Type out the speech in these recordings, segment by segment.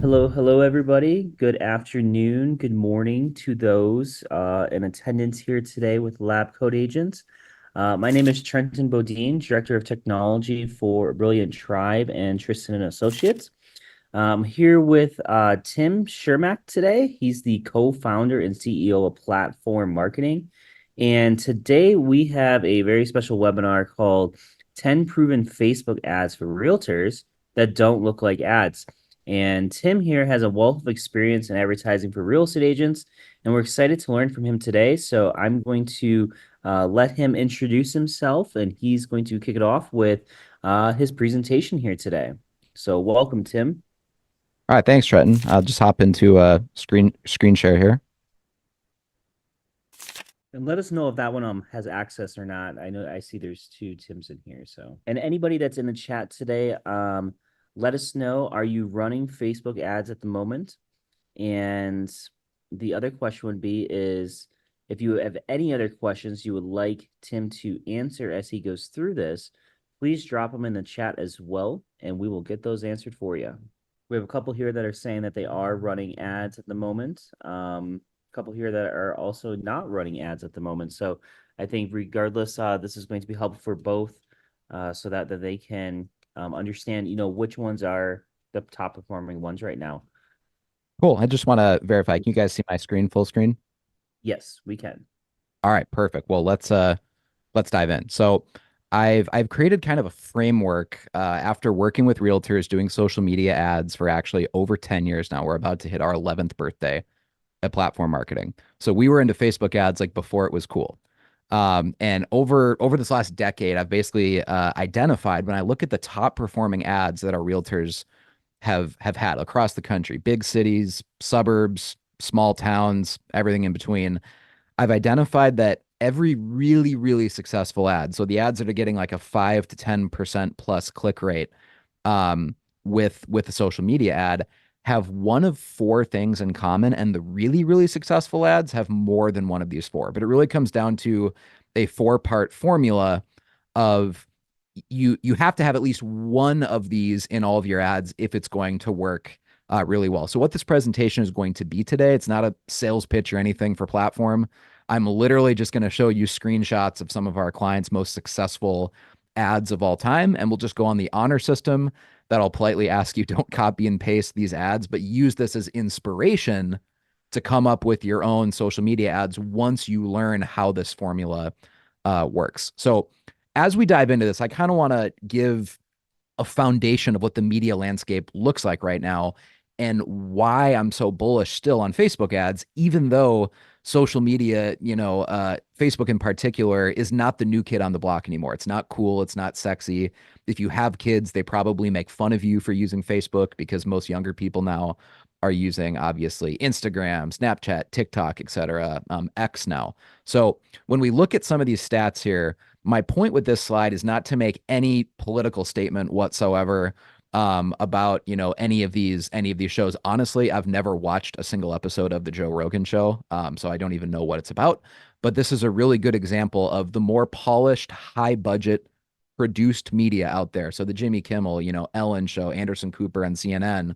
Hello, everybody. Good afternoon, good morning to those in attendance here today with Lab Code Agents. My name is Trenton Bodine, Director of Technology for Brilliant Tribe and Tristan and Associates. Here with Tim Chermak today. He's the co-founder and CEO of Platform Marketing. And today we have a very special webinar called 10 Proven Facebook Ads for Realtors That Don't Look Like Ads. And Tim here has a wealth of experience in advertising for real estate agents, and we're excited to learn from him today. So I'm going to let him introduce himself, and he's going to kick it off with his presentation here today. So welcome, Tim. All right, thanks, Trenton. I'll just hop into a screen share here. And let us know if that one has access or not. I know I see there's two Tims in here. So, and anybody that's in the chat today, let us know, are you running Facebook ads at the moment? And the other question would be is if you have any other questions you would like Tim to answer as he goes through this, please drop them in the chat as well, and we will get those answered for you. We have a couple here that are saying that they are running ads at the moment. A couple here that are also not running ads at the moment. So I think regardless, this is going to be helpful for both, so that they can understand, which ones are the top performing ones right now. Cool. I just want to verify. Can you guys see my screen full screen? Yes, we can. All right, perfect. Well, let's dive in. So I've created kind of a framework after working with realtors doing social media ads for actually over 10 years now. We're about to hit our 11th birthday at Platform Marketing. So we were into Facebook ads like before it was cool. And over this last decade, I've basically identified when I look at the top performing ads that our realtors have had across the country, big cities, suburbs, small towns, everything in between. I've identified that every really successful ad, so the ads that are getting like a 5 to 10% plus click rate with a social media ad have one of four things in common, and the really successful ads have more than one of these four. But it really comes down to a four-part formula of you have to have at least one of these in all of your ads if it's going to work really well. So what this presentation is going to be today, it's not a sales pitch or anything for Platform. I'm literally just going to show you screenshots of some of our clients' most successful ads of all time, and we'll just go on the honor system that I'll politely ask you don't copy and paste these ads, but use this as inspiration to come up with your own social media ads once you learn how this formula works. So as we dive into this, I kind of want to give a foundation of what the media landscape looks like right now and why I'm so bullish still on Facebook ads, even though social media, Facebook in particular, is not the new kid on the block anymore. It's not cool. It's not sexy. If you have kids, they probably make fun of you for using Facebook because most younger people now are using, obviously, Instagram, Snapchat, TikTok, etc., X now. So when we look at some of these stats here, my point with this slide is not to make any political statement whatsoever about any of these shows. Honestly, I've never watched a single episode of the Joe Rogan show, so I don't even know what it's about. But this is a really good example of the more polished, high budget produced media out there. So the Jimmy Kimmel, Ellen show, Anderson Cooper on CNN.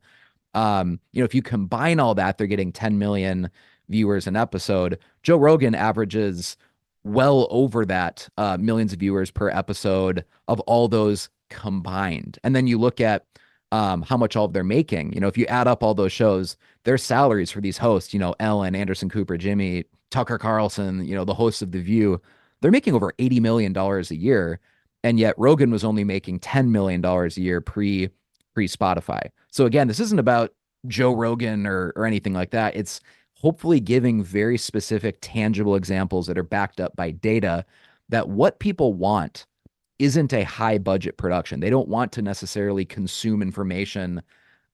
If you combine all that, they're getting 10 million viewers an episode. Joe Rogan averages well over that, millions of viewers per episode of all those combined. And then you look at how much all of they're making. If you add up all those shows, their salaries for these hosts, Ellen, Anderson Cooper, Jimmy, Tucker Carlson, the hosts of The View, they're making over $80 million a year. And yet Rogan was only making $10 million a year pre Spotify. So again, this isn't about Joe Rogan or anything like that. It's hopefully giving very specific, tangible examples that are backed up by data that what people want isn't a high budget production. They don't want to necessarily consume information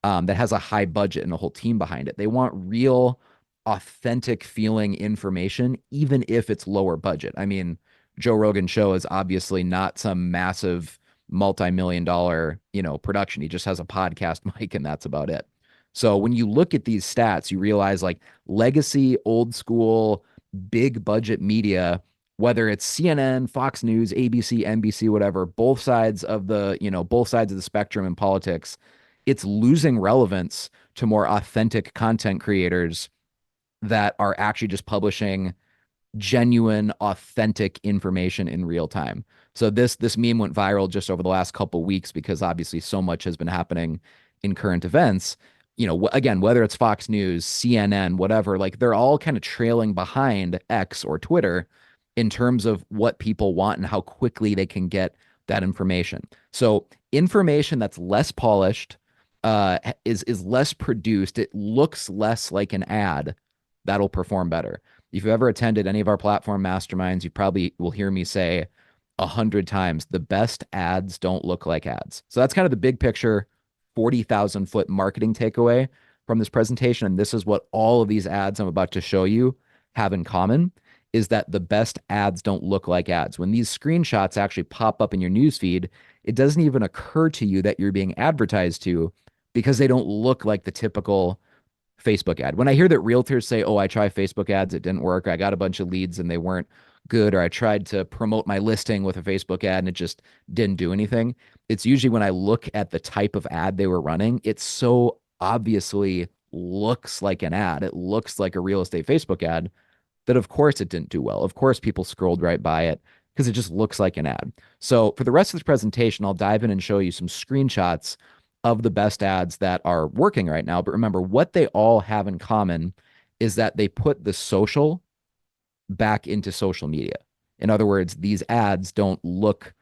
that has a high budget and a whole team behind it. They want real, authentic feeling information, even if it's lower budget. I mean, Joe Rogan show is obviously not some massive multi-million dollar, production. He just has a podcast mic and that's about it. So when you look at these stats, you realize like legacy, old school, big budget media, whether it's CNN, Fox News, ABC, NBC, whatever, both sides of the spectrum in politics it's losing relevance to more authentic content creators that are actually just publishing genuine, authentic information in real time. So this meme went viral just over the last couple of weeks because obviously so much has been happening in current events. You know, again, whether it's Fox News, CNN, whatever, like they're all kind of trailing behind X or Twitter in terms of what people want and how quickly they can get that information. So information that's less polished, is less produced. It looks less like an ad. That'll perform better. If you've ever attended any of our platform masterminds, you probably will hear me say 100 times the best ads don't look like ads. So that's kind of the big picture, 40,000 foot marketing takeaway from this presentation. And this is what all of these ads I'm about to show you have in common is that the best ads don't look like ads. When these screenshots actually pop up in your newsfeed, it doesn't even occur to you that you're being advertised to because they don't look like the typical Facebook ad. When I hear that realtors say, "Oh, I tried Facebook ads, it didn't work. I got a bunch of leads and they weren't good," or I tried to promote my listing with a Facebook ad and it just didn't do anything. It's usually when I look at the type of ad they were running, it so obviously looks like an ad. It looks like a real estate Facebook ad that of course it didn't do well. Of course people scrolled right by it because it just looks like an ad. So for the rest of this presentation, I'll dive in and show you some screenshots of the best ads that are working right now. But remember, what they all have in common is that they put the social back into social media. In other words, these ads don't look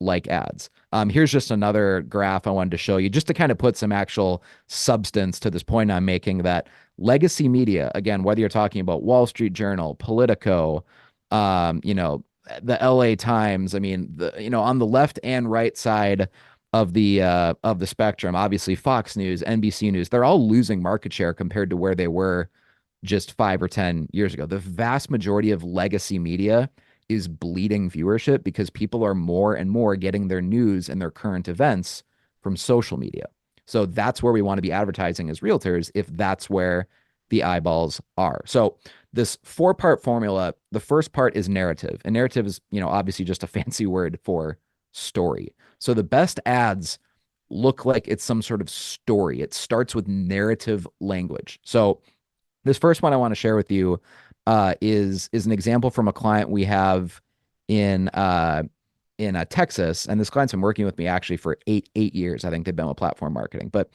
like ads. Here's just another graph I wanted to show you just to kind of put some actual substance to this point I'm making that legacy media, again, whether you're talking about Wall Street Journal, Politico, you know, the LA Times, I mean, on the left and right side of the spectrum, obviously Fox News, NBC News, they're all losing market share compared to where they were just 5 or 10 years ago. The vast majority of legacy media is bleeding viewership because people are more and more getting their news and their current events from social media. So that's where we want to be advertising as realtors if that's where the eyeballs are. So this four-part formula, the first part is narrative. And narrative is, obviously just a fancy word for story. So the best ads look like it's some sort of story. It starts with narrative language. So this first one I want to share with you is an example from a client we have in Texas, and this client's been working with me actually for eight years. I think they've been with platform marketing. But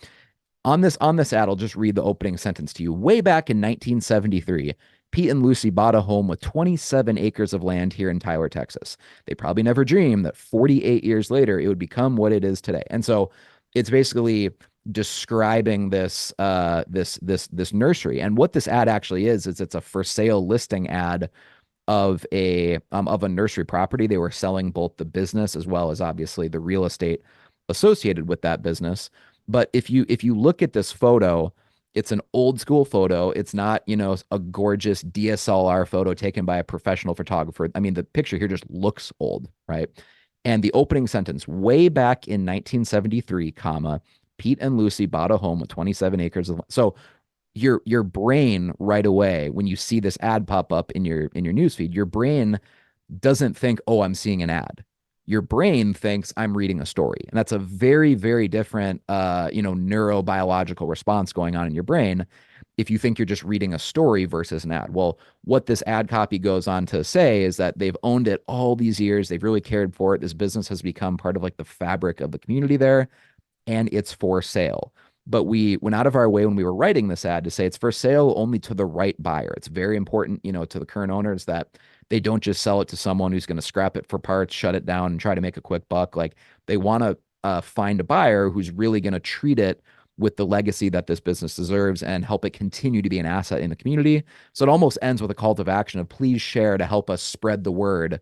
on this ad, I'll just read the opening sentence to you. Way back in 1973, Pete and Lucy bought a home with 27 acres of land here in Tyler, Texas. They probably never dreamed that 48 years later it would become what it is today. And so it's basically describing this nursery. And what this ad actually is it's a for sale listing ad of a nursery property. They were selling both the business as well as obviously the real estate associated with that business. But if you look at this photo, it's an old school photo. It's not, a gorgeous DSLR photo taken by a professional photographer. I mean, the picture here just looks old, right? And the opening sentence, way back in 1973, comma, Pete and Lucy bought a home with 27 acres of. So your brain right away when you see this ad pop up in your newsfeed, your brain doesn't think, "Oh, I'm seeing an ad." Your brain thinks I'm reading a story. And that's a very, very different neurobiological response going on in your brain if you think you're just reading a story versus an ad. Well, what this ad copy goes on to say is that they've owned it all these years. They've really cared for it. This business has become part of like the fabric of the community there, and it's for sale. But we went out of our way when we were writing this ad to say it's for sale only to the right buyer. It's very important, to the current owners that they don't just sell it to someone who's going to scrap it for parts, shut it down, and try to make a quick buck. Like they want to find a buyer who's really going to treat it with the legacy that this business deserves and help it continue to be an asset in the community. So it almost ends with a call to action of please share to help us spread the word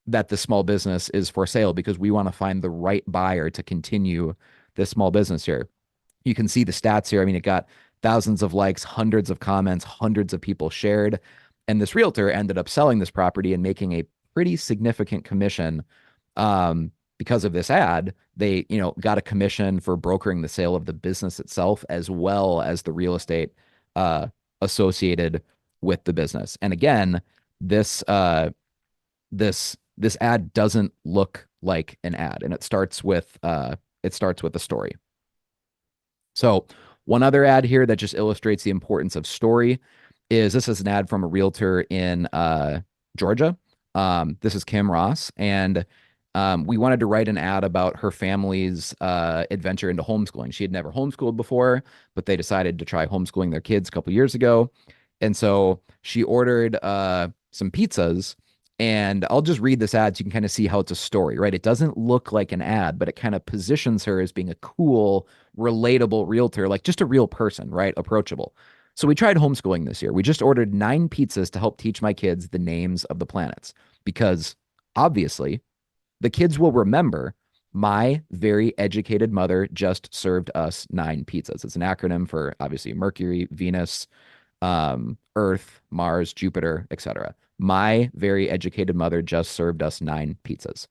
that the small business is for sale because we want to find the right buyer to continue this small business here. You can see the stats here. I mean, it got thousands of likes, hundreds of comments, hundreds of people shared. And this realtor ended up selling this property and making a pretty significant commission because of this ad. They, got a commission for brokering the sale of the business itself as well as the real estate associated with the business. And again, this ad doesn't look like an ad, and it starts with a story. So one other ad here that just illustrates the importance of story is this is an ad from a realtor in Georgia. This is Kim Ross, and we wanted to write an ad about her family's adventure into homeschooling. She had never homeschooled before, but they decided to try homeschooling their kids a couple years ago. And so she ordered some pizzas. And I'll just read this ad so you can kind of see how it's a story, right? It doesn't look like an ad, but it kind of positions her as being a cool, relatable realtor, like just a real person, right? Approachable. So we tried homeschooling this year. We just ordered 9 pizzas to help teach my kids the names of the planets because obviously the kids will remember my very educated mother just served us 9 pizzas. It's an acronym for obviously Mercury, Venus, Earth, Mars, Jupiter, etc. My very educated mother just served us 9 pizzas.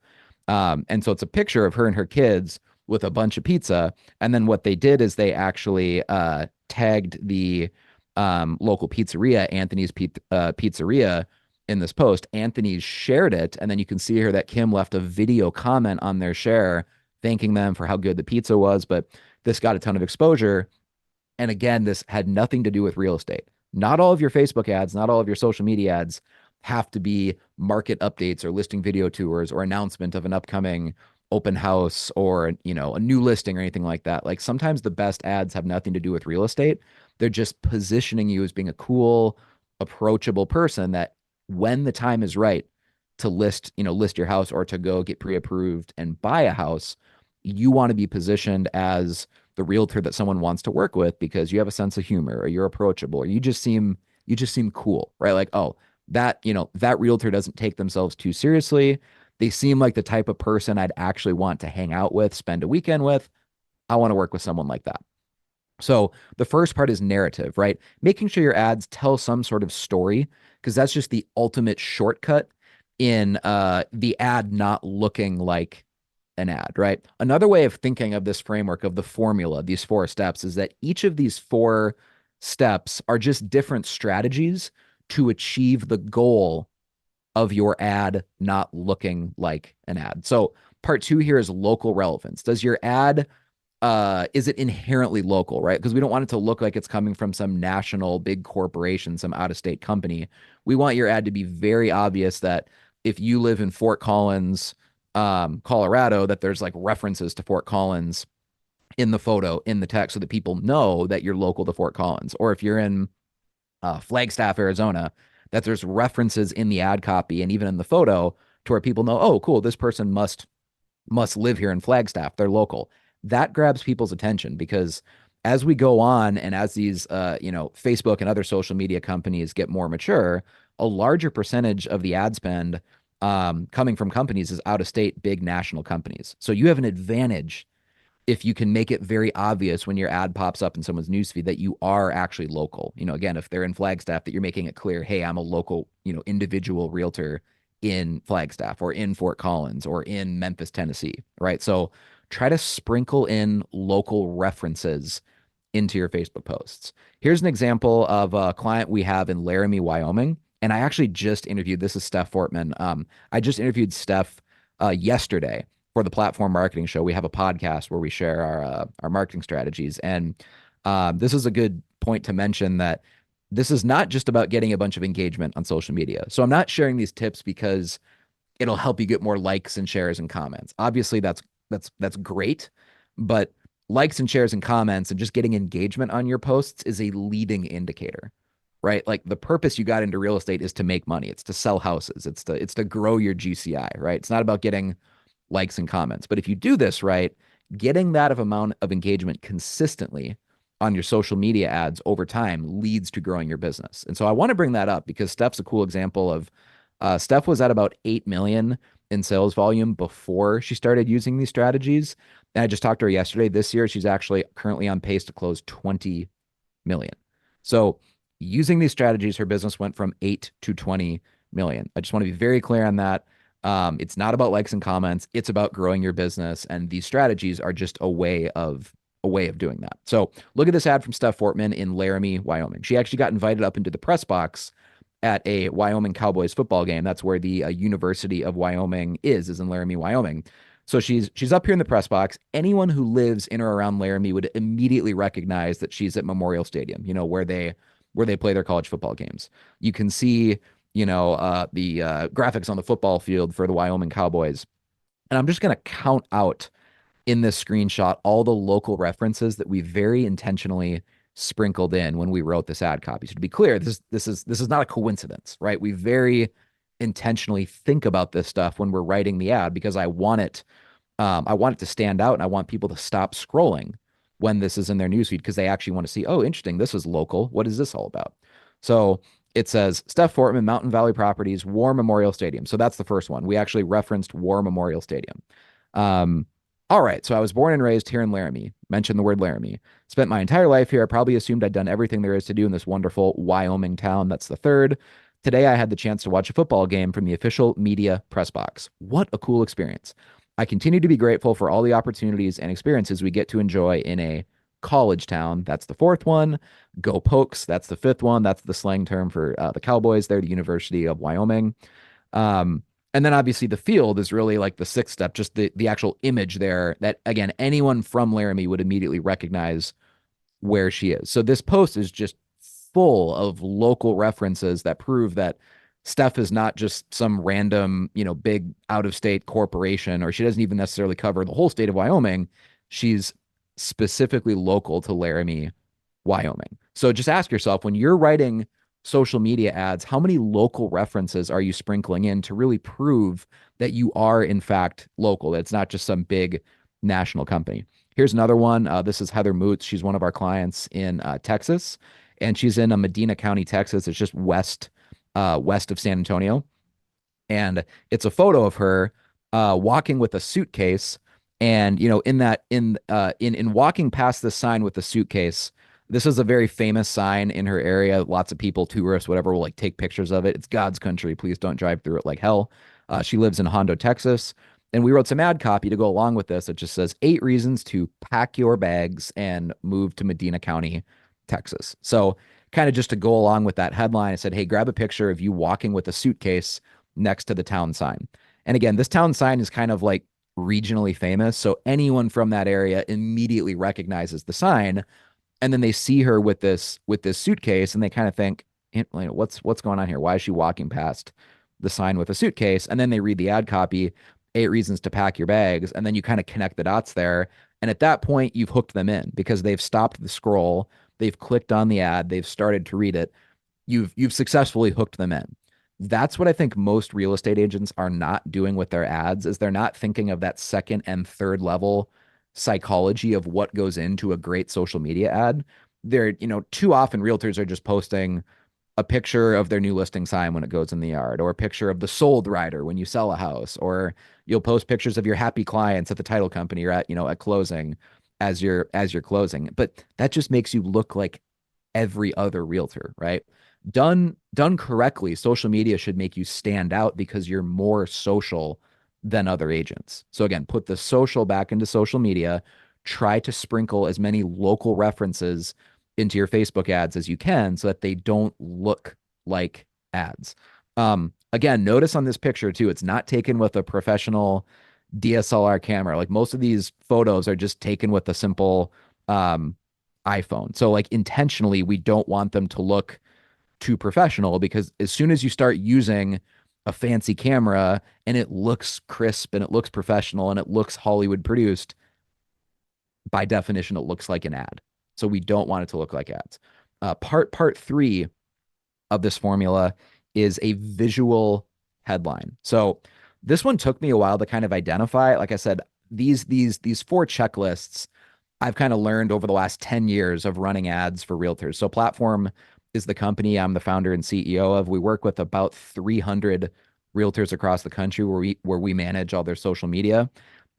And so it's a picture of her and her kids with a bunch of pizza. And then what they did is they actually tagged the local pizzeria, Anthony's Pizzeria, in this post. Anthony shared it, and then you can see here that Kim left a video comment on their share thanking them for how good the pizza was. But this got a ton of exposure. And again, this had nothing to do with real estate. Not all of your Facebook ads, not all of your social media ads have to be market updates or listing video tours or announcement of an upcoming open house or, a new listing or anything like that. Like sometimes the best ads have nothing to do with real estate. They're just positioning you as being a cool, approachable person that when the time is right to list your house or to go get pre-approved and buy a house, you want to be positioned as the realtor that someone wants to work with because you have a sense of humor or you're approachable or you just seem cool, right? Like, oh, that realtor doesn't take themselves too seriously. They seem like the type of person I'd actually want to hang out with, spend a weekend with. I want to work with someone like that. So the first part is narrative, right? Making sure your ads tell some sort of story, because that's just the ultimate shortcut in the ad not looking like an ad, right? Another way of thinking of this framework of the formula, these 4 steps, is that each of these 4 steps are just different strategies to achieve the goal of your ad not looking like an ad. So part 2 here is local relevance. Does your ad is it inherently local, right? Because we don't want it to look like it's coming from some national big corporation, some out-of-state company. We want your ad to be very obvious that if you live in Fort Collins, Colorado, that there's like references to Fort Collins in the photo, in the text, so that people know that you're local to Fort Collins. Or if you're in Flagstaff, Arizona, that there's references in the ad copy and even in the photo to where people know, oh, cool, this person must live here in Flagstaff. They're local. That grabs people's attention because as we go on and as these, Facebook and other social media companies get more mature, a larger percentage of the ad spend coming from companies is out of state, big national companies. So you have an advantage if you can make it very obvious when your ad pops up in someone's newsfeed that you are actually local. Again, if they're in Flagstaff, that you're making it clear, hey, I'm a local, individual realtor in Flagstaff or in Fort Collins or in Memphis, Tennessee, right? So try to sprinkle in local references into your Facebook posts. Here's an example of a client we have in Laramie, Wyoming. And I actually just interviewed, this is Steph Fortman. I just interviewed Steph yesterday for the Platform Marketing Show. We have a podcast where we share our marketing strategies. And this is a good point to mention that this is not just about getting a bunch of engagement on social media. So I'm not sharing these tips because it'll help you get more likes and shares and comments. Obviously, that's great, but likes and shares and comments and just getting engagement on your posts is a leading indicator, right? Like the purpose you got into real estate is to make money. It's to sell houses. It's to grow your GCI, right? It's not about getting likes and comments. But if you do this right, getting that amount of engagement consistently on your social media ads over time leads to growing your business. And so I want to bring that up because Steph's a cool example of Steph was at about 8 million in sales volume before she started using these strategies. And I just talked to her yesterday. This year, she's actually currently on pace to close 20 million. So using these strategies, her business went from 8 to 20 million. I just want to be very clear on that. It's not about likes and comments. It's about growing your business. And these strategies are just a way of doing that. So look at this ad from Steph Fortman in Laramie, Wyoming. She actually got invited up into the press box at a Wyoming Cowboys football game. That's where the University of Wyoming is in Laramie, Wyoming. So she's up here in the press box. Anyone who lives in or around Laramie would immediately recognize that she's at Memorial Stadium, where they play their college football games. You can see, the graphics on the football field for the Wyoming Cowboys. And I'm just going to count out in this screenshot all the local references that we very intentionally sprinkled in when we wrote this ad copy. So to be clear, this is not a coincidence, right? We very intentionally think about this stuff when we're writing the ad because I want it to stand out and I want people to stop scrolling when this is in their newsfeed because they actually want to see, oh, interesting, this is local. What is this all about? So it says Steph Fortman, Mountain Valley Properties, War Memorial Stadium. So that's the first one. We actually referenced War Memorial Stadium. Um, all right. So I was born and raised here in Laramie. Mentioned the word Laramie. Spent my entire life here. I probably assumed I'd done everything there is to do in this wonderful Wyoming town. That's the third. Today I had the chance to watch a football game from the official media press box. What a cool experience. I continue to be grateful for all the opportunities and experiences we get to enjoy in a college town. That's the fourth one. Go Pokes. That's the fifth one. That's the slang term for the Cowboys. They're the University of Wyoming. And then obviously the field is really like the sixth step, just the actual image there that, again, anyone from Laramie would immediately recognize where she is. So this post is just full of local references that prove that Steph is not just some random, big out of state corporation, or she doesn't even necessarily cover the whole state of Wyoming. She's specifically local to Laramie, Wyoming. So just ask yourself when you're writing social media ads, how many local references are you sprinkling in to really prove that you are, in fact, local? That it's not just some big national company. Here's another one. This is Heather Moots. She's one of our clients in Texas, and she's in Medina County, Texas. It's just west of San Antonio. And it's a photo of her walking with a suitcase. And in walking past this sign with the suitcase, this is a very famous sign in her area. Lots of people, tourists, whatever, will like take pictures of it. It's God's country. Please don't drive through it like hell. She lives in Hondo, Texas. And we wrote some ad copy to go along with this. It just says 8 reasons to pack your bags and move to Medina County, Texas. So kind of just to go along with that headline, I said, hey, grab a picture of you walking with a suitcase next to the town sign. And again, this town sign is kind of like regionally famous. So anyone from that area immediately recognizes the sign. And then they see her with this suitcase and they kind of think, what's going on here? Why is she walking past the sign with a suitcase? And then they read the ad copy, 8 reasons to pack your bags. And then you kind of connect the dots there. And at that point, you've hooked them in because they've stopped the scroll. They've clicked on the ad. They've started to read it. You've successfully hooked them in. That's what I think most real estate agents are not doing with their ads is they're not thinking of that second and third level psychology of what goes into a great social media ad. They're, too often realtors are just posting a picture of their new listing sign when it goes in the yard, or a picture of the sold rider when you sell a house, or you'll post pictures of your happy clients at the title company or at closing as you're closing. But that just makes you look like every other realtor, right? Done correctly, social media should make you stand out because you're more social than other agents. So again, put the social back into social media, try to sprinkle as many local references into your Facebook ads as you can so that they don't look like ads. Again, notice on this picture too, it's not taken with a professional DSLR camera. Like most of these photos are just taken with a simple iPhone. So like intentionally, we don't want them to look too professional because as soon as you start using a fancy camera and it looks crisp and it looks professional and it looks Hollywood produced, by definition, it looks like an ad. So we don't want it to look like ads. Part 3 of this formula is a visual headline. So this one took me a while to kind of identify. Like I said, these 4 checklists I've kind of learned over the last 10 years of running ads for realtors. So Platform is the company I'm the founder and CEO of. We work with about 300 realtors across the country where we manage all their social media.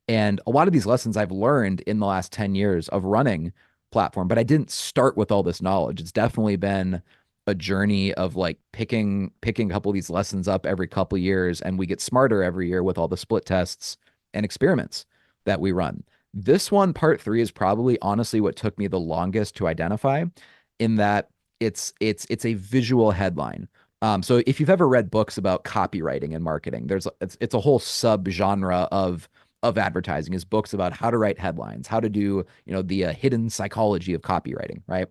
And a lot of these lessons I've learned in the last 10 years of running Platform, but I didn't start with all this knowledge. It's definitely been a journey of like picking a couple of these lessons up every couple of years, and we get smarter every year with all the split tests and experiments that we run. This one, part 3, is probably honestly what took me the longest to identify, in that it's a visual headline. So if you've ever read books about copywriting and marketing, it's a whole sub genre of of advertising is books about how to write headlines, how to do, the hidden psychology of copywriting, right?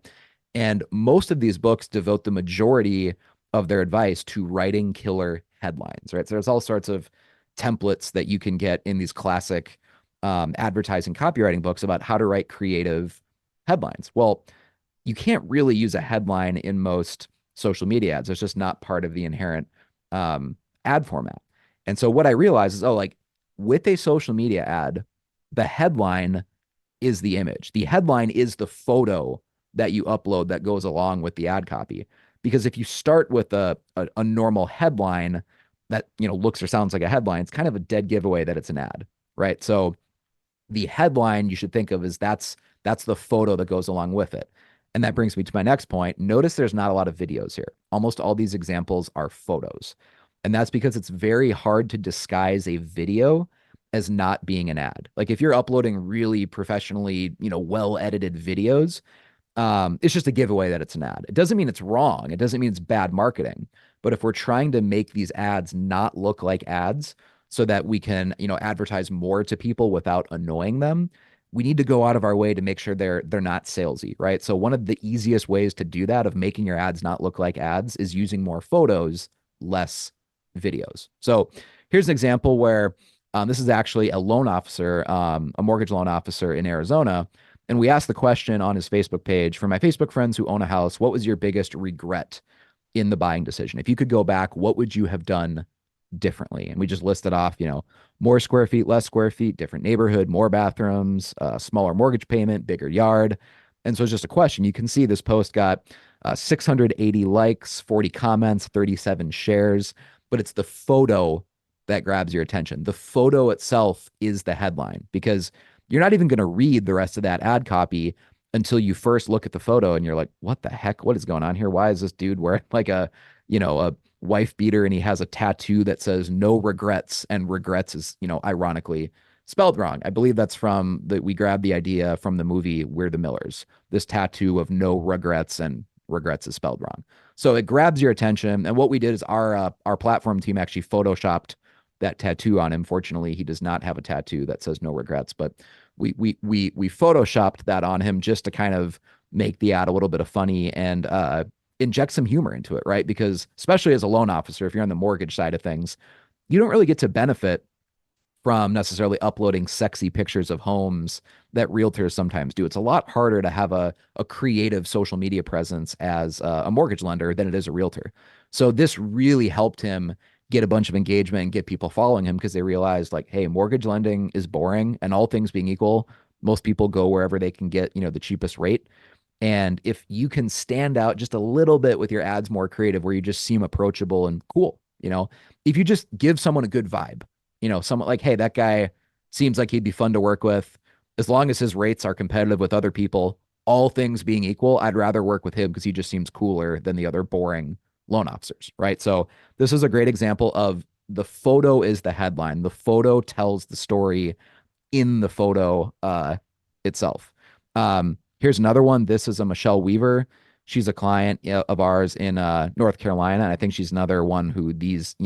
And most of these books devote the majority of their advice to writing killer headlines, right? So there's all sorts of templates that you can get in these classic advertising copywriting books about how to write creative headlines. Well, you can't really use a headline in most social media ads. It's just not part of the inherent ad format. And so what I realized is, oh, like with a social media ad, the headline is the image. The headline is the photo that you upload that goes along with the ad copy. Because if you start with a normal headline that looks or sounds like a headline, it's kind of a dead giveaway that it's an ad, right? So the headline you should think of as that's the photo that goes along with it. And that brings me to my next point. Notice there's not a lot of videos here. Almost all these examples are photos. And that's because it's very hard to disguise a video as not being an ad. Like if you're uploading really professionally, well edited videos, it's just a giveaway that it's an ad. It doesn't mean it's wrong. It doesn't mean it's bad marketing. But if we're trying to make these ads not look like ads so that we can, advertise more to people without annoying them, we need to go out of our way to make sure they're not salesy, right? So one of the easiest ways to do that of making your ads not look like ads is using more photos, less videos. So here's an example where this is actually a loan officer, a mortgage loan officer in Arizona. And we asked the question on his Facebook page, for my Facebook friends who own a house, what was your biggest regret in the buying decision? If you could go back, what would you have done differently? And we just listed off, more square feet, less square feet, different neighborhood, more bathrooms, smaller mortgage payment, bigger yard. And so it's just a question. You can see this post got 680 likes, 40 comments, 37 shares, but it's the photo that grabs your attention. The photo itself is the headline because you're not even going to read the rest of that ad copy until you first look at the photo and you're like, what the heck? What is going on here? Why is this dude wearing like a wife beater and he has a tattoo that says no regrets, and regrets is, ironically spelled wrong. I believe that's we grabbed the idea from the movie We're the Millers, this tattoo of no regrets, and regrets is spelled wrong. So it grabs your attention. And what we did is our platform team actually photoshopped that tattoo on him. Fortunately, he does not have a tattoo that says no regrets, but we photoshopped that on him just to kind of make the ad a little bit of funny and inject some humor into it, right? Because especially as a loan officer, if you're on the mortgage side of things, you don't really get to benefit from necessarily uploading sexy pictures of homes that realtors sometimes do. It's a lot harder to have a creative social media presence as a mortgage lender than it is a realtor. So this really helped him get a bunch of engagement and get people following him because they realized like, hey, mortgage lending is boring, and all things being equal, most people go wherever they can get, the cheapest rate. And if you can stand out just a little bit with your ads more creative, where you just seem approachable and cool, if you just give someone a good vibe, someone like, hey, that guy seems like he'd be fun to work with. As long as his rates are competitive with other people, all things being equal, I'd rather work with him because he just seems cooler than the other boring loan officers, right? So this is a great example of the photo is the headline. The photo tells the story in the photo itself. Here's another one. This is a Michelle Weaver. She's a client of ours in North Carolina. And I think she's another one who these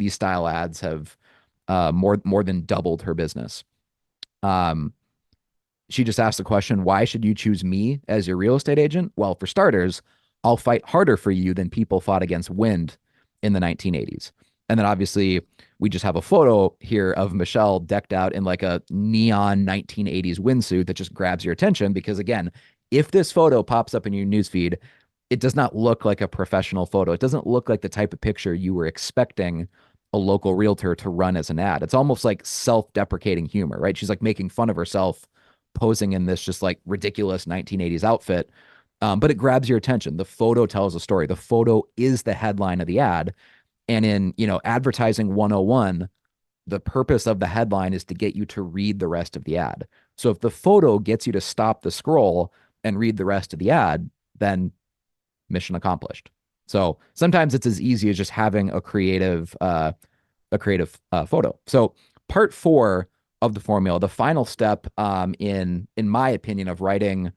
style ads have more than doubled her business. She just asked the question, why should you choose me as your real estate agent? Well, for starters, I'll fight harder for you than people fought against wind in the 1980s. And then obviously we just have a photo here of Michelle decked out in like a neon 1980s windsuit that just grabs your attention because, again, if this photo pops up in your newsfeed, it does not look like a professional photo. It doesn't look like the type of picture you were expecting a local realtor to run as an ad. It's almost like self-deprecating humor, right? She's like making fun of herself posing in this just like ridiculous 1980s outfit. But it grabs your attention. The photo tells a story. The photo is the headline of the ad. And in, advertising 101, the purpose of the headline is to get you to read the rest of the ad. So if the photo gets you to stop the scroll and read the rest of the ad, then mission accomplished. So sometimes it's as easy as just having a creative photo. So part 4 of the formula, the final step in my opinion of writing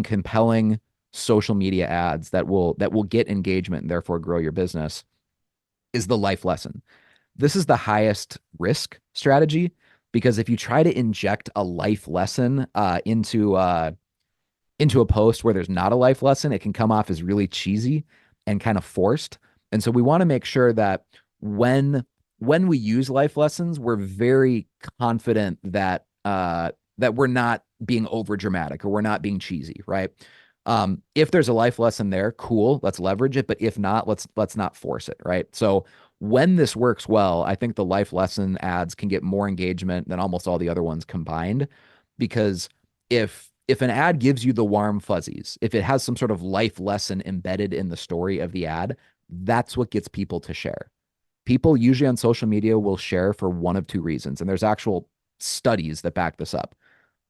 compelling social media ads that will get engagement and therefore grow your business, is the life lesson. This is the highest risk strategy, because if you try to inject a life lesson into a post where there's not a life lesson, it can come off as really cheesy and kind of forced. And so we want to make sure that when when we use life lessons, we're very confident that we're not being over dramatic or we're not being cheesy, right? If there's a life lesson there, cool, let's leverage it. But if not, let's not force it, right? So when this works well, I think the life lesson ads can get more engagement than almost all the other ones combined, because if an ad gives you the warm fuzzies, if it has some sort of life lesson embedded in the story of the ad, that's what gets people to share. People usually on social media will share for one of two reasons, and there's actual studies that back this up.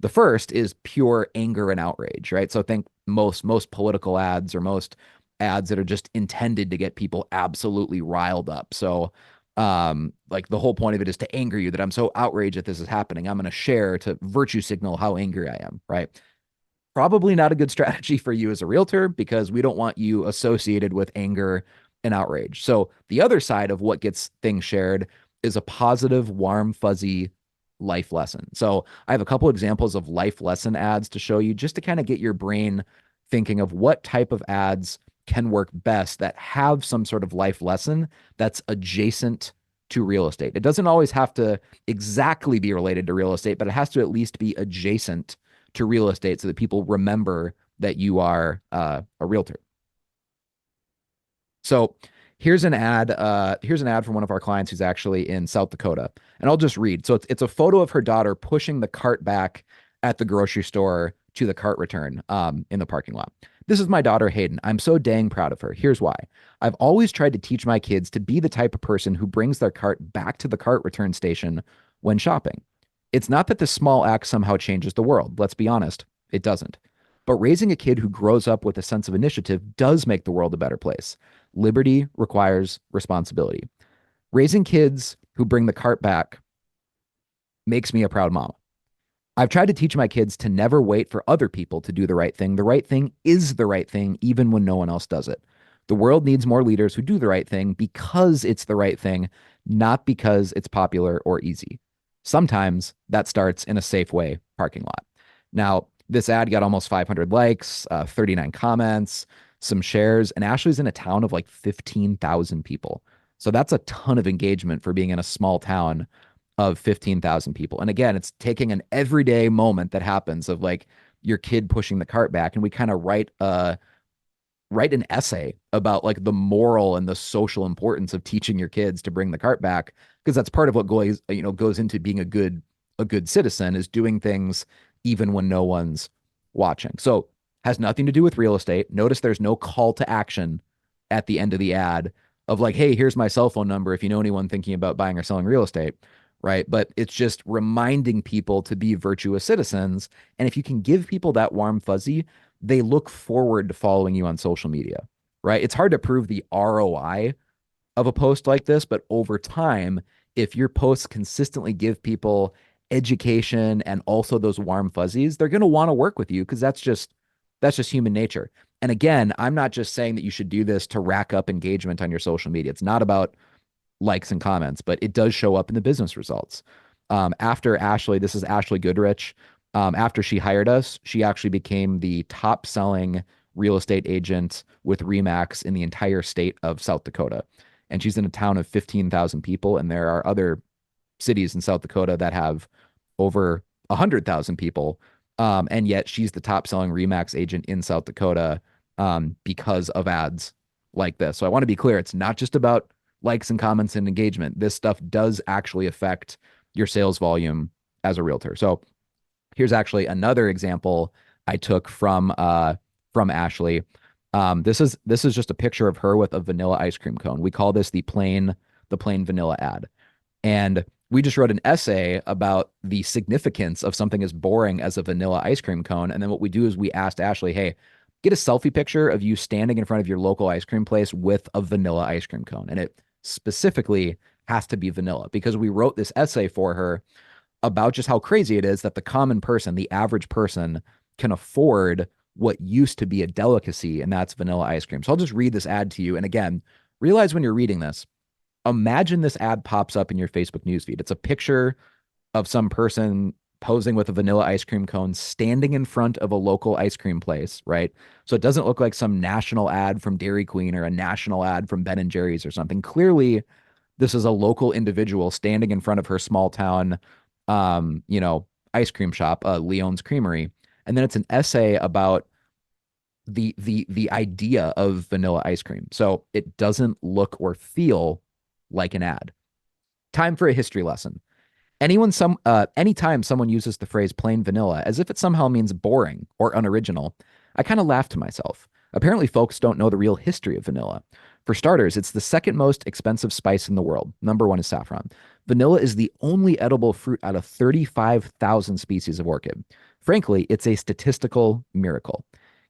The first is pure anger and outrage, right? So think most political ads or most ads that are just intended to get people absolutely riled up. So like the whole point of it is to anger you, that I'm so outraged that this is happening. I'm going to share to virtue signal how angry I am, right? Probably not a good strategy for you as a realtor, because we don't want you associated with anger and outrage. So the other side of what gets things shared is a positive, warm, fuzzy life lesson. So I have a couple examples of life lesson ads to show you, just to kind of get your brain thinking of what type of ads can work best that have some sort of life lesson that's adjacent to real estate. It doesn't always have to exactly be related to real estate, but it has to at least be adjacent to real estate so that people remember that you are a realtor. So here's an ad. Here's an ad from one of our clients who's actually in South Dakota, and I'll just read. So it's a photo of her daughter pushing the cart back at the grocery store to the cart return in the parking lot. This is my daughter Hayden. I'm so dang proud of her. Here's why. I've always tried to teach my kids to be the type of person who brings their cart back to the cart return station when shopping. It's not that this small act somehow changes the world. Let's be honest, it doesn't. But raising a kid who grows up with a sense of initiative does make the world a better place. Liberty requires responsibility. Raising kids who bring the cart back makes me a proud mom. I've tried to teach my kids to never wait for other people to do the right thing. The right thing is the right thing, even when no one else does it. The world needs more leaders who do the right thing because it's the right thing, not because it's popular or easy. Sometimes that starts in a Safeway parking lot. Now, this ad got almost 500 likes, 39 comments, some shares, and Ashley's in a town of like 15,000 people. So that's a ton of engagement for being in a small town of 15,000 people. And again, it's taking an everyday moment that happens of like your kid pushing the cart back, and we kind of write an essay about like the moral and the social importance of teaching your kids to bring the cart back, because that's part of what goes into being a good citizen, is doing things even when no one's watching. So has nothing to do with real estate. Notice there's no call to action at the end of the ad of like, hey, here's my cell phone number if you know anyone thinking about buying or selling real estate, right? But it's just reminding people to be virtuous citizens. And if you can give people that warm fuzzy, they look forward to following you on social media, right? It's hard to prove the ROI of a post like this, but over time, if your posts consistently give people education and also those warm fuzzies, they're going to want to work with you, because that's just human nature. And again, I'm not just saying that you should do this to rack up engagement on your social media. It's not about likes and comments, but it does show up in the business results. After Ashley, this is Ashley Goodrich. After she hired us, she actually became the top selling real estate agent with Remax in the entire state of South Dakota. And she's in a town of 15,000 people. And there are other cities in South Dakota that have over 100,000 people. And yet she's the top selling Remax agent in South Dakota because of ads like this. So I want to be clear. It's not just about likes and comments and engagement. This stuff does actually affect your sales volume as a realtor. So here's actually another example I took from Ashley. This is just a picture of her with a vanilla ice cream cone. We call this the plain vanilla ad. And we just wrote an essay about the significance of something as boring as a vanilla ice cream cone. And then what we do is we asked Ashley, hey, get a selfie picture of you standing in front of your local ice cream place with a vanilla ice cream cone. And it specifically has to be vanilla, because we wrote this essay for her about just how crazy it is that the common person, the average person, can afford what used to be a delicacy, and that's vanilla ice cream. So I'll just read this ad to you. And again, realize when you're reading this, imagine this ad pops up in your Facebook newsfeed. It's a picture of some person posing with a vanilla ice cream cone standing in front of a local ice cream place, right? So it doesn't look like some national ad from Dairy Queen or a national ad from Ben and Jerry's or something. Clearly, this is a local individual standing in front of her small town, you know, ice cream shop, Leon's Creamery. And then it's an essay about the idea of vanilla ice cream. So it doesn't look or feel like an ad. Time for a history lesson. Anytime someone uses the phrase plain vanilla as if it somehow means boring or unoriginal, I kind of laugh to myself. Apparently, folks don't know the real history of vanilla. For starters, it's the second most expensive spice in the world. Number one is saffron. Vanilla is the only edible fruit out of 35,000 species of orchid. Frankly, it's a statistical miracle.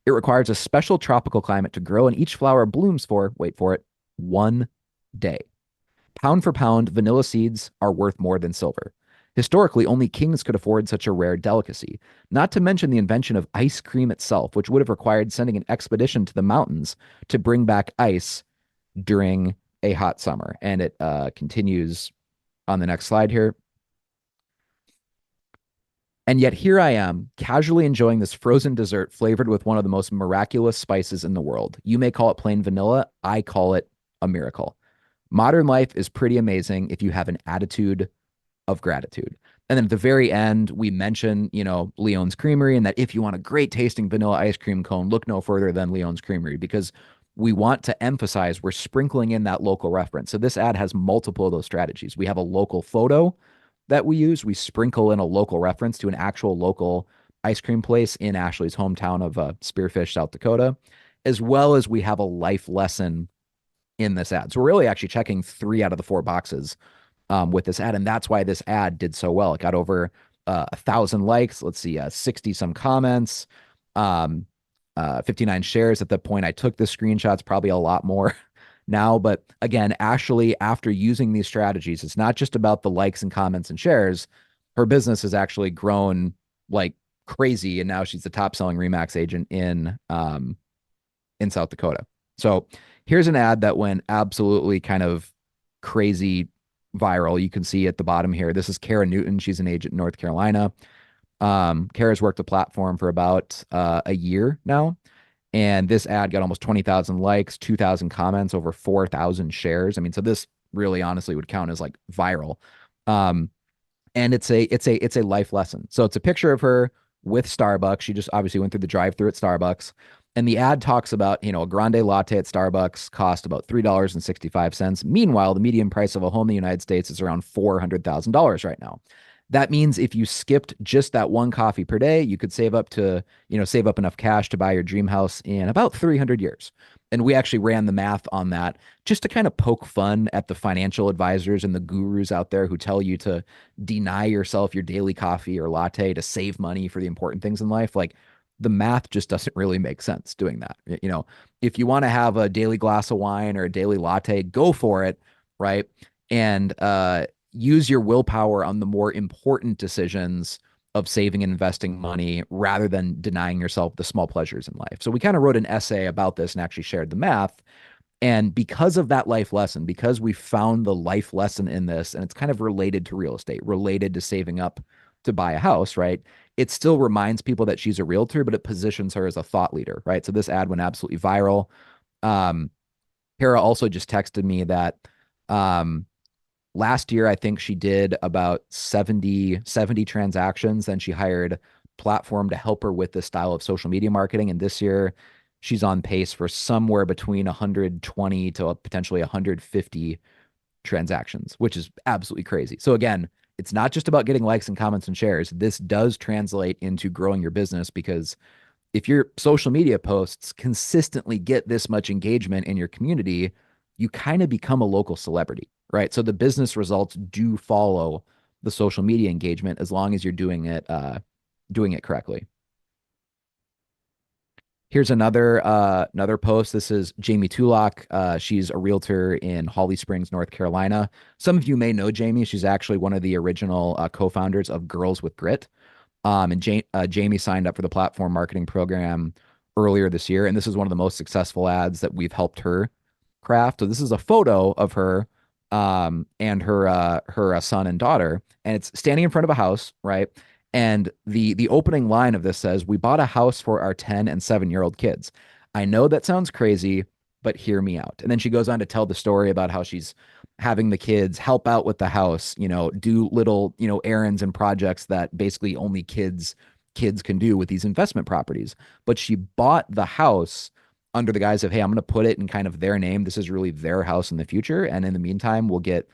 It requires a special tropical climate to grow, and each flower blooms for, wait for it, 1 day. Pound for pound, vanilla seeds are worth more than silver. Historically, only kings could afford such a rare delicacy, not to mention the invention of ice cream itself, which would have required sending an expedition to the mountains to bring back ice during a hot summer. And it continues on the next slide here. And yet here I am, casually enjoying this frozen dessert flavored with one of the most miraculous spices in the world. You may call it plain vanilla. I call it a miracle. Modern life is pretty amazing if you have an attitude of gratitude. And then at the very end, we mention, you know, Leon's Creamery, and that if you want a great tasting vanilla ice cream cone, look no further than Leon's Creamery, because we want to emphasize we're sprinkling in that local reference. So this ad has multiple of those strategies. We have a local photo that we use. We sprinkle in a local reference to an actual local ice cream place in Ashley's hometown of Spearfish, South Dakota, as well as we have a life lesson in this ad. So we're really actually checking 3 out of the 4 boxes with this ad. And that's why this ad did so well. It got over 1,000 likes. Let's see, 60 some comments, 59 shares at the point I took the screenshots, probably a lot more now. But again, Ashley, after using these strategies, it's not just about the likes and comments and shares. Her business has actually grown like crazy. And now she's the top selling Remax agent in South Dakota. So here's an ad that went absolutely kind of crazy viral. You can see at the bottom here. This is Kara Newton. She's an agent in North Carolina. Kara's worked the platform for about a year now. And this ad got almost 20,000 likes, 2,000 comments, over 4,000 shares. I mean, so this really honestly would count as like viral. And it's a life lesson. So it's a picture of her with Starbucks. She just obviously went through the drive-through at Starbucks. And the ad talks about, you know, a grande latte at Starbucks cost about $3.65. Meanwhile, the median price of a home in the United States is around $400,000 right now. That means if you skipped just that one coffee per day, you could save up enough cash to buy your dream house in about 300 years. And we actually ran the math on that just to kind of poke fun at the financial advisors and the gurus out there who tell you to deny yourself your daily coffee or latte to save money for the important things in life. Like, the math just doesn't really make sense doing that. You know, if you want to have a daily glass of wine or a daily latte, go for it, right? And use your willpower on the more important decisions of saving and investing money rather than denying yourself the small pleasures in life. So we kind of wrote an essay about this and actually shared the math. And because of that life lesson, because we found the life lesson in this, and it's kind of related to real estate, related to saving up to buy a house, right? It still reminds people that she's a realtor, but it positions her as a thought leader, right? So this ad went absolutely viral. Kara also just texted me that last year, I think she did about 70 transactions. Then she hired platform to help her with this style of social media marketing. And this year, she's on pace for somewhere between 120 to potentially 150 transactions, which is absolutely crazy. So again, it's not just about getting likes and comments and shares. This does translate into growing your business, because if your social media posts consistently get this much engagement in your community, you kind of become a local celebrity, right? So the business results do follow the social media engagement as long as you're doing it correctly. Here's another post. This is Jamie Tullock. She's a realtor in Holly Springs, North Carolina. Some of you may know Jamie. She's actually one of the original co-founders of Girls with Grit. And Jamie signed up for the platform marketing program earlier this year. And this is one of the most successful ads that we've helped her craft. So this is a photo of her and her son and daughter, and it's standing in front of a house, right? And the opening line of this says, "We bought a house for our 10 and 7-year-old kids. I know that sounds crazy, but hear me out." And then she goes on to tell the story about how she's having the kids help out with the house, do little, errands and projects that basically only kids can do with these investment properties. But she bought the house under the guise of, hey, I'm going to put it in kind of their name. This is really their house in the future. And in the meantime, we'll get,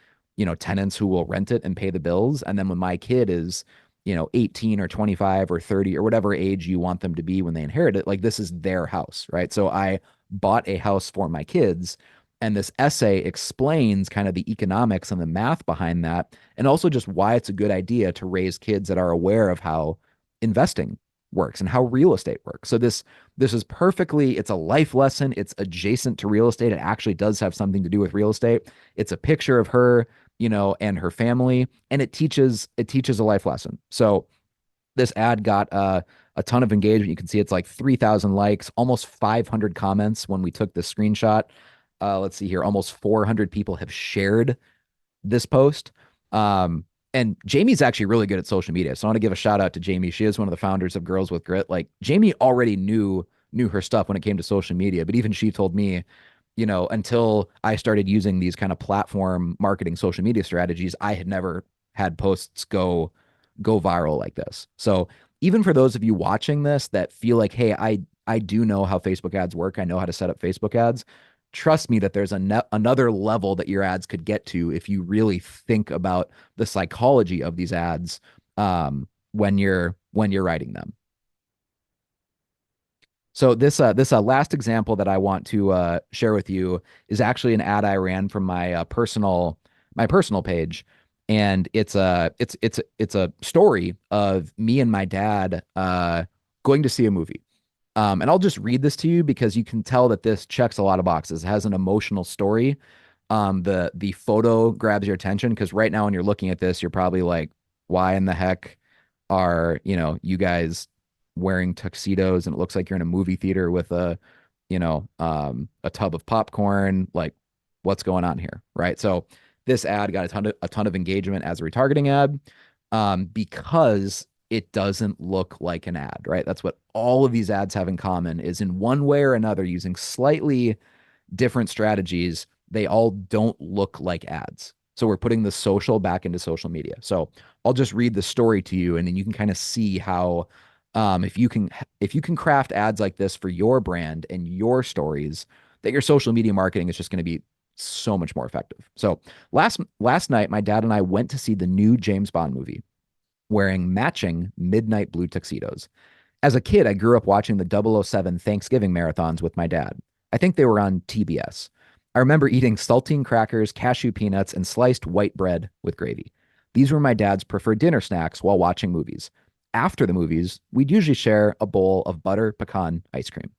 tenants who will rent it and pay the bills. And then when my kid is, 18 or 25 or 30 or whatever age you want them to be when they inherit it, like this is their house, right? So I bought a house for my kids. And this essay explains kind of the economics and the math behind that, and also just why it's a good idea to raise kids that are aware of how investing works and how real estate works. So this is perfectly, it's a life lesson. It's adjacent to real estate. It actually does have something to do with real estate. It's a picture of her, and her family, and it teaches a life lesson. So this ad got a ton of engagement. You can see it's like 3,000 likes, almost 500 comments when we took this screenshot. Let's see here, almost 400 people have shared this post. And Jamie's actually really good at social media. So I want to give a shout out to Jamie. She is one of the founders of Girls with Grit. Like Jamie already knew her stuff when it came to social media, but even she told me, until I started using these kind of platform marketing social media strategies, I had never had posts go viral like this. So even for those of you watching this that feel like, hey, I do know how Facebook ads work. I know how to set up Facebook ads. Trust me that there's another level that your ads could get to if you really think about the psychology of these ads when you're writing them. So this last example that I want to share with you is actually an ad I ran from my personal page, and it's a story of me and my dad going to see a movie. And I'll just read this to you because you can tell that this checks a lot of boxes. It has an emotional story. The photo grabs your attention because right now when you're looking at this, you're probably like, why in the heck are, you guys wearing tuxedos and it looks like you're in a movie theater with a tub of popcorn. Like, what's going on here? Right. So this ad got a ton of engagement as a retargeting ad, because it doesn't look like an ad, right? That's what all of these ads have in common is in one way or another, using slightly different strategies, they all don't look like ads. So we're putting the social back into social media. So I'll just read the story to you, and then you can kind of see how if you can craft ads like this for your brand and your stories, that your social media marketing is just going to be so much more effective. So last night, my dad and I went to see the new James Bond movie, wearing matching midnight blue tuxedos. As a kid, I grew up watching the 007 Thanksgiving marathons with my dad. I think they were on TBS. I remember eating saltine crackers, cashew peanuts, and sliced white bread with gravy. These were my dad's preferred dinner snacks while watching movies. After the movies, we'd usually share a bowl of butter pecan ice cream.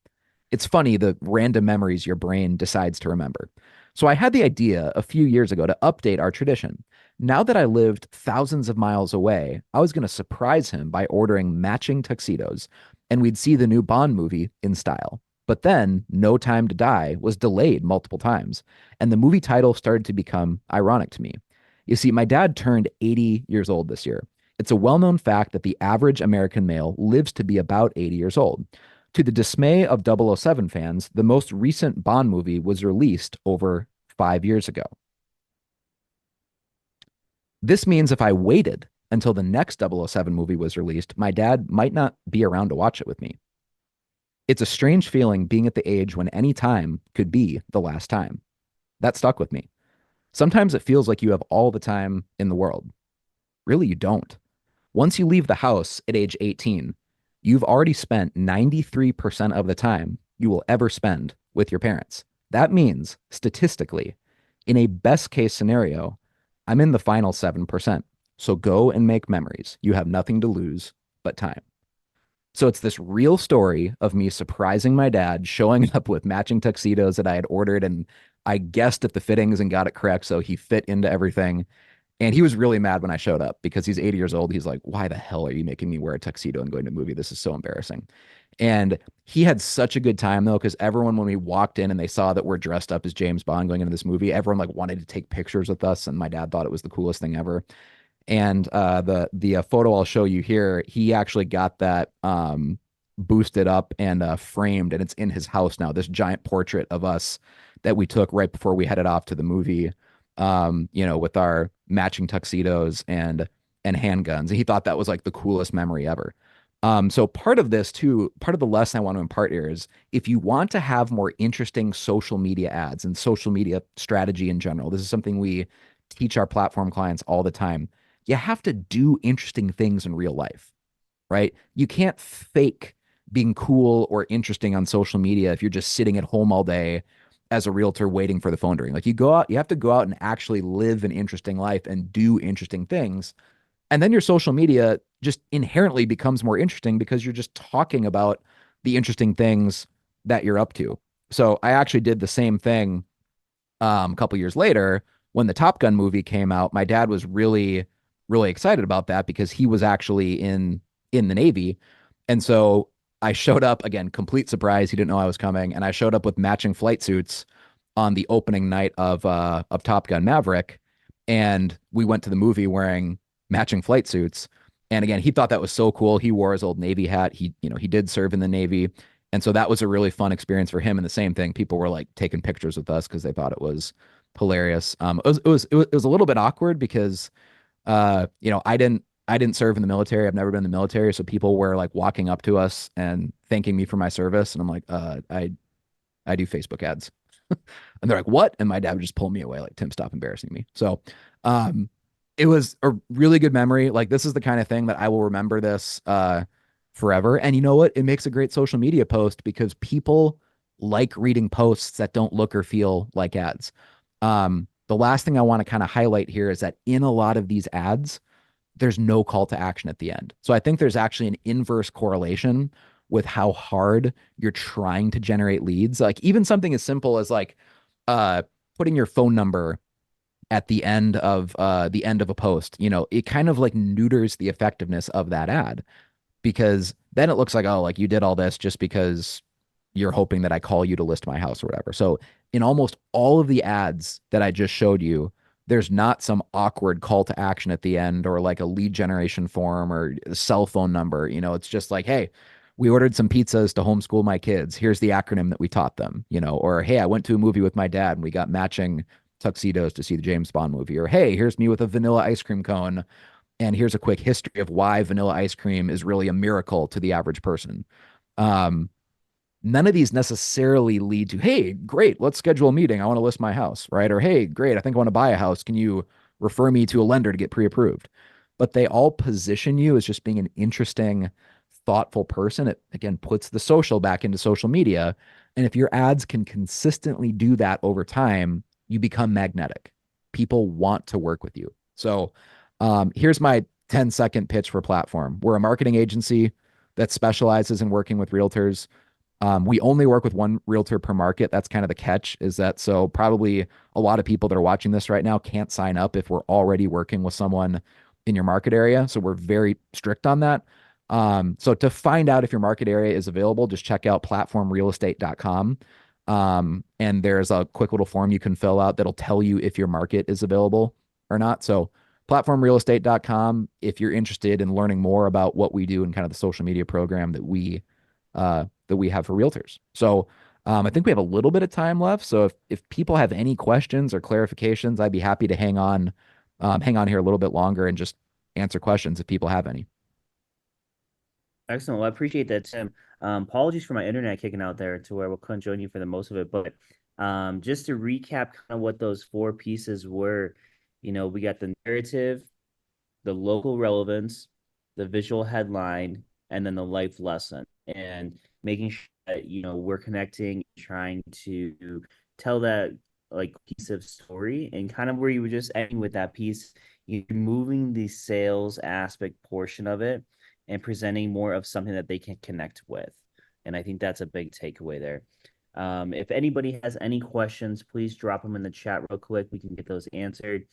It's funny the random memories your brain decides to remember. So I had the idea a few years ago to update our tradition. Now that I lived thousands of miles away, I was going to surprise him by ordering matching tuxedos, and we'd see the new Bond movie in style. But then, No Time to Die was delayed multiple times, and the movie title started to become ironic to me. You see, my dad turned 80 years old this year. It's a well known fact that the average American male lives to be about 80 years old. To the dismay of 007 fans, the most recent Bond movie was released over 5 years ago. This means if I waited until the next 007 movie was released, my dad might not be around to watch it with me. It's a strange feeling being at the age when any time could be the last time. That stuck with me. Sometimes it feels like you have all the time in the world. Really, you don't. Once you leave the house at age 18, you've already spent 93% of the time you will ever spend with your parents. That means, statistically, in a best case scenario, I'm in the final 7%. So go and make memories. You have nothing to lose but time. So it's this real story of me surprising my dad, showing up with matching tuxedos that I had ordered, and I guessed at the fittings and got it correct. So he fit into everything. And he was really mad when I showed up because he's 80 years old. He's like, why the hell are you making me wear a tuxedo and going to a movie? This is so embarrassing. And he had such a good time though, because everyone, when we walked in and they saw that we're dressed up as James Bond going into this movie, everyone like wanted to take pictures with us, and my dad thought it was the coolest thing ever. And the photo I'll show you here, he actually got that boosted up and framed, and it's in his house now. This giant portrait of us that we took right before we headed off to the movie, with our matching tuxedos and handguns. And he thought that was like the coolest memory ever. So part of this too, part of the lesson I want to impart here is if you want to have more interesting social media ads and social media strategy in general, this is something we teach our platform clients all the time. You have to do interesting things in real life, right? You can't fake being cool or interesting on social media if you're just sitting at home all day as a realtor waiting for the phone to ring. Like you go out, you have to go out and actually live an interesting life and do interesting things. And then your social media just inherently becomes more interesting because you're just talking about the interesting things that you're up to. So I actually did the same thing a couple years later when the Top Gun movie came out. My dad was really excited about that because he was actually in the Navy. And so I showed up again, complete surprise. He didn't know I was coming, and I showed up with matching flight suits on the opening night of Top Gun Maverick, and we went to the movie wearing matching flight suits. And again, he thought that was so cool. He wore his old Navy hat. He did serve in the Navy. And so that was a really fun experience for him. And the same thing, people were like taking pictures with us because they thought it was hilarious. It was a little bit awkward because I didn't serve in the military. I've never been in the military, so people were like walking up to us and thanking me for my service, and I'm like, I do Facebook ads. And they're like, what? And my dad would just pull me away, like, Tim, stop embarrassing me. So um it was a really good memory. Like this is the kind of thing that I will remember this forever. And you know what? It makes a great social media post because people like reading posts that don't look or feel like ads. The last thing I want to kind of highlight here is that in a lot of these ads, there's no call to action at the end. So I think there's actually an inverse correlation with how hard you're trying to generate leads. Like even something as simple as like uh putting your phone number at the end of a post, it kind of like neuters the effectiveness of that ad because then it looks like, oh, like you did all this just because you're hoping that I call you to list my house or whatever. So in almost all of the ads that I just showed you, there's not some awkward call to action at the end or like a lead generation form or a cell phone number. It's just like, hey, we ordered some pizzas to homeschool my kids. Here's the acronym that we taught them, or hey, I went to a movie with my dad and we got matching tuxedos to see the James Bond movie. Or hey, here's me with a vanilla ice cream cone. And here's a quick history of why vanilla ice cream is really a miracle to the average person. Um, None of these necessarily lead to, hey, great, let's schedule a meeting. I want to list my house, right? Or, hey, great, I think I want to buy a house. Can you refer me to a lender to get pre approved? But they all position you as just being an interesting, thoughtful person. It, again, puts the social back into social media. And if your ads can consistently do that over time, you become magnetic. People want to work with you. So here's my 10-second pitch for platform. We're a marketing agency that specializes in working with realtors. We only work with one realtor per market. That's kind of the catch, is that so probably a lot of people that are watching this right now can't sign up if we're already working with someone in your market area. So we're very strict on that. So to find out if your market area is available, just check out platformrealestate.com. And there's a quick little form you can fill out that'll tell you if your market is available or not. So platformrealestate.com if you're interested in learning more about what we do and kind of the social media program that we have for realtors. So I think we have a little bit of time left. So if people have any questions or clarifications, I'd be happy to hang on here a little bit longer and just answer questions if people have any. Excellent. Well, I appreciate that, Tim. Apologies for my internet kicking out there to where we couldn't join you for the most of it. But just to recap kind of what those four pieces were, we got the narrative, the local relevance, the visual headline, and then the life lesson. And making sure that, we're connecting, trying to tell that like piece of story and kind of where you were just ending with that piece, you're moving the sales aspect portion of it and presenting more of something that they can connect with. And I think that's a big takeaway there. If anybody has any questions, please drop them in the chat real quick. We can get those answered.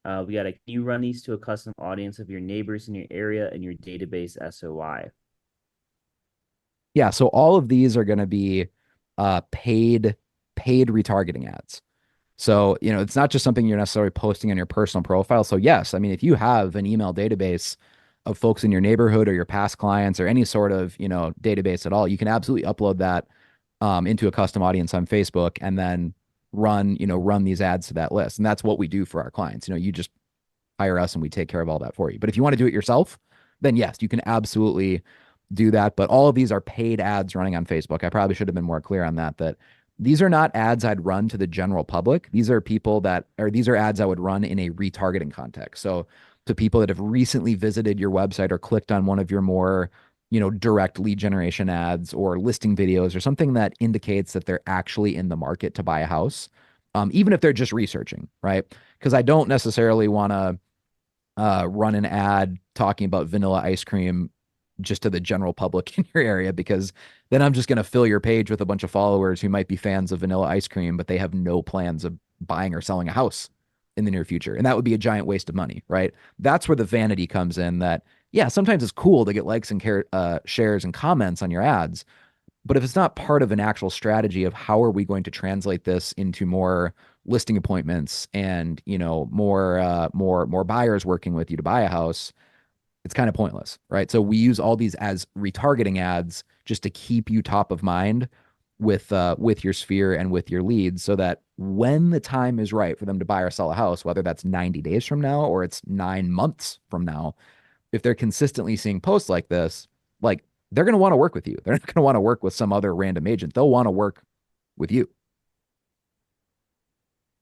We got can you run these to a custom audience of your neighbors in your area and your database SOI? Yeah, so all of these are going to be paid retargeting ads. So, it's not just something you're necessarily posting on your personal profile. So, yes, I mean, if you have an email database of folks in your neighborhood or your past clients or any sort of, database at all, you can absolutely upload that into a custom audience on Facebook and then run these ads to that list. And that's what we do for our clients. You just hire us and we take care of all that for you. But if you want to do it yourself, then yes, you can absolutely do that. But all of these are paid ads running on Facebook. I probably should have been more clear on that these are not ads I'd run to the general public. These are these are ads I would run in a retargeting context. So to people that have recently visited your website or clicked on one of your more, direct lead generation ads or listing videos or something that indicates that they're actually in the market to buy a house. Even if they're just researching, right? Because I don't necessarily want to run an ad talking about vanilla ice cream just to the general public in your area, because then I'm just going to fill your page with a bunch of followers who might be fans of vanilla ice cream, but they have no plans of buying or selling a house in the near future. And that would be a giant waste of money, right? That's where the vanity comes in that, yeah, sometimes it's cool to get likes and shares and comments on your ads. But if it's not part of an actual strategy of how are we going to translate this into more listing appointments and, more buyers working with you to buy a house, it's kind of pointless, right? So we use all these as retargeting ads just to keep you top of mind with your sphere and with your leads, so that when the time is right for them to buy or sell a house, whether that's 90 days from now or it's 9 months from now, if they're consistently seeing posts like this, like, they're going to want to work with you. They're not going to want to work with some other random agent. They'll want to work with you.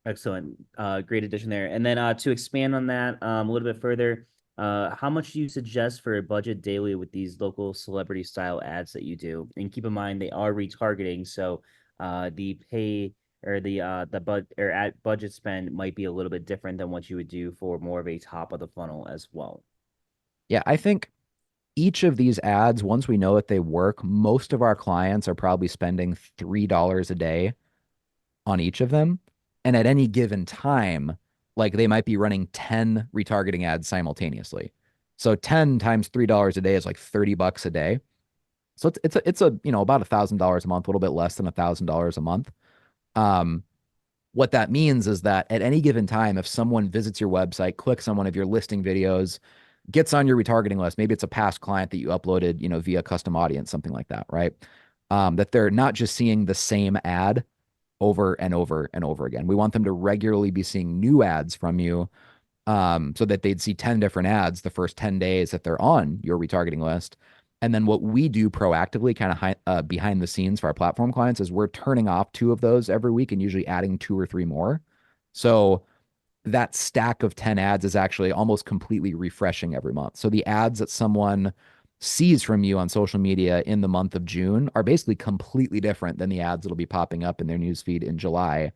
Excellent. Great addition there. And then to expand on that a little bit further, how much do you suggest for a budget daily with these local celebrity style ads that you do? And keep in mind they are retargeting, so the pay or the ad budget spend might be a little bit different than what you would do for more of a top of the funnel as well. Yeah, I think each of these ads, once we know that they work, most of our clients are probably spending $3 a day on each of them. And at any given time, like, they might be running 10 retargeting ads simultaneously. So 10 times $3 a day is like $30 a day. So it's about $1,000 a month, a little bit less than $1,000 a month. Um, what that means is that at any given time, if someone visits your website, clicks on one of your listing videos, gets on your retargeting list, maybe it's a past client that you uploaded, via custom audience, something like that, right? That they're not just seeing the same ad over and over and over again. We want them to regularly be seeing new ads from you, so that they'd see 10 different ads the first 10 days that they're on your retargeting list. And then what we do proactively, kind of behind the scenes for our platform clients, is we're turning off 2 of those every week and usually adding 2 or 3 more. So that stack of 10 ads is actually almost completely refreshing every month. So the ads that someone sees from you on social media in the month of June are basically completely different than the ads that'll be popping up in their newsfeed in July.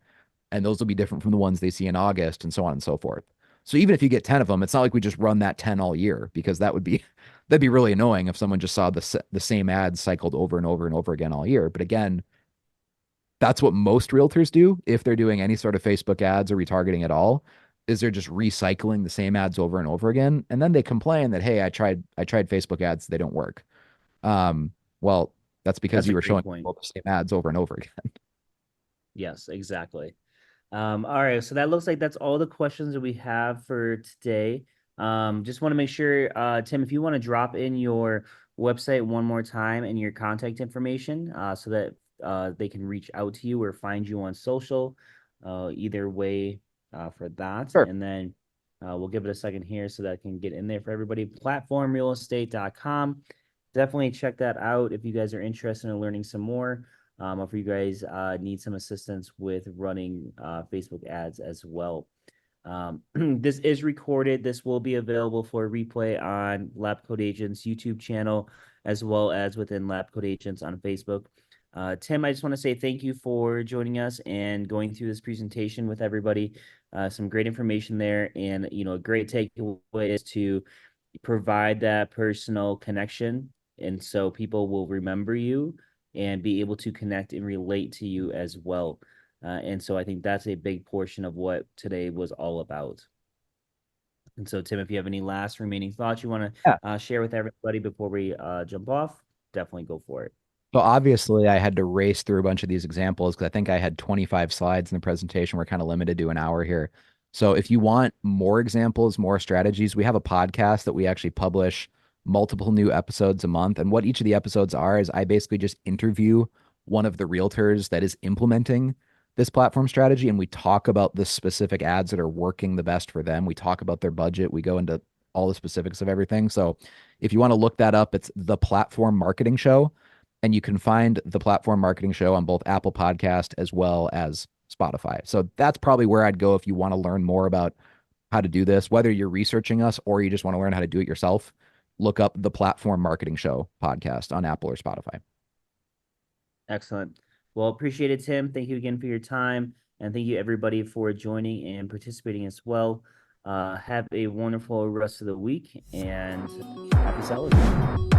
And those will be different from the ones they see in August, and so on and so forth. So even if you get 10 of them, it's not like we just run that 10 all year, because that'd be really annoying if someone just saw the same ads cycled over and over and over again all year. But again, that's what most realtors do if they're doing any sort of Facebook ads or retargeting at all, is they're just recycling the same ads over and over again. And then they complain that, hey, I tried Facebook ads, they don't work. Well, that's because That's a you were great showing point. people the same ads over and over again. Yes, exactly. All right, so that looks like that's all the questions that we have for today. Just want to make sure, Tim, if you want to drop in your website one more time and your contact information, so that they can reach out to you or find you on social, either way, for that. Sure. And then we'll give it a second here so that I can get in there for everybody. Platformrealestate.com. Definitely check that out if you guys are interested in learning some more, or if you guys need some assistance with running Facebook ads as well. This is recorded. This will be available for replay on Lab Code Agents YouTube channel, as well as within Lab Code Agents on Facebook. Tim, I just want to say thank you for joining us and going through this presentation with everybody. Some great information there, and a great takeaway is to provide that personal connection, and so people will remember you and be able to connect and relate to you as well. And so I think that's a big portion of what today was all about. And so, Tim, if you have any last remaining thoughts you want Yeah. to share with everybody before we jump off, definitely go for it. So obviously, I had to race through a bunch of these examples because I think I had 25 slides in the presentation. We're kind of limited to an hour here. So if you want more examples, more strategies, we have a podcast that we actually publish multiple new episodes a month. And what each of the episodes are is I basically just interview one of the realtors that is implementing this platform strategy, and we talk about the specific ads that are working the best for them. We talk about their budget. We go into all the specifics of everything. So if you want to look that up, it's the Platform Marketing Show, and you can find the Platform Marketing Show on both Apple Podcast as well as Spotify. So that's probably where I'd go if you want to learn more about how to do this, whether you're researching us or you just want to learn how to do it yourself. Look up the Platform Marketing Show podcast on Apple or Spotify. Excellent. Well, appreciate it, Tim. Thank you again for your time. And thank you, everybody, for joining and participating as well. Have a wonderful rest of the week and happy selling.